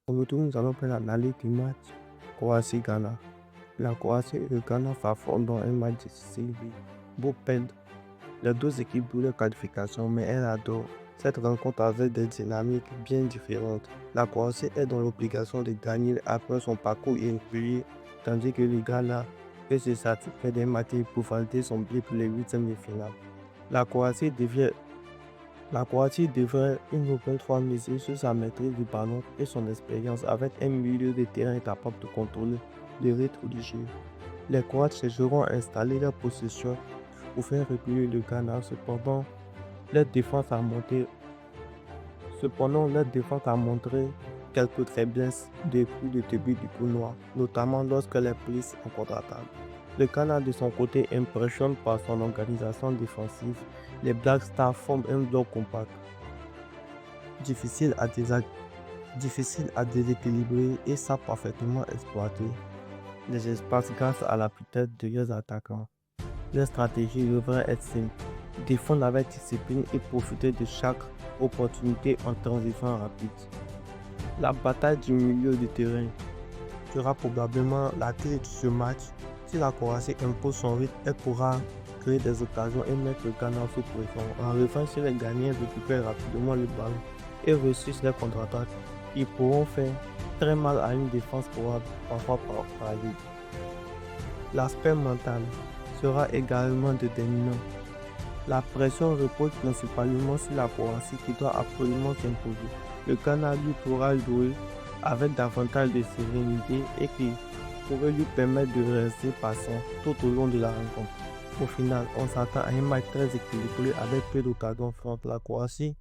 Aujourd'hui, nous allons faire l'analyse du match Croatie-Ghana. La Croatie et le Ghana s'affrontent dans un match difficile. Beau perdre. Les deux équipes jouent leur qualification, mais elles adorent. Cette rencontre avec des dynamiques bien différentes. La Croatie est dans l'obligation de gagner après son parcours irrégulier, tandis que le Ghana peut se satisfaire d'un match pour valider son billet pour les huitièmes de finale. La Croatie devrait une nouvelle fois miser sur sa maîtrise du ballon et son expérience avec un milieu de terrain capable de contrôler le rythme du jeu. Les Croates chercheront à installer leur possession pour faire reculer le Ghana. Leur défense a montré quelques faiblesses depuis le début du tournoi, notamment lorsque les prises en contre-attaque. Le Ghana de son côté impressionne par son organisation défensive. Les Black Stars forment un bloc compact, difficile à, désa- difficile à déséquilibrer et savent parfaitement exploiter les espaces grâce à la vitesse de leurs attaquants. Leur stratégie devrait être simple: défendre avec discipline et profiter de chaque opportunité en transition rapide. La bataille du milieu de terrain sera probablement la clé de ce match. Si la Croatie impose son rythme, elle pourra créer des occasions et mettre le Ghana sous pression. En revanche, si les gagnants récupèrent rapidement le ballon et réussissent les contre-attaques, ils pourront faire très mal à une défense parfois paralysée. L'aspect mental sera également déterminant. La pression repose principalement sur la Croatie qui doit absolument s'imposer. Le Ghana lui pourra jouer avec davantage de sérénité et qui pourrait lui permettre de rester patient tout au long de la rencontre. Au final, on s'attend à un match très équilibré avec peu d'occasions franches. La Croatie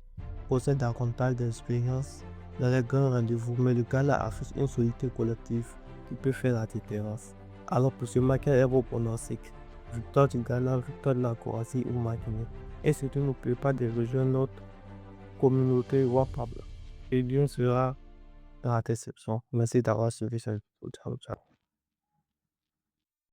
possède davantage d'expérience dans les grands rendez-vous, mais le Ghana affiche une solidité collective qui peut faire la différence. Alors pour ce match, quel est vos pronostics? Victoire du Ghana, victoire de la Croatie ou match nul? Et surtout, n'oubliez pas de rejoindre notre communauté WhatsApp. Le lien sera dans la description. Merci d'avoir suivi cette vidéo. Ciao, ciao.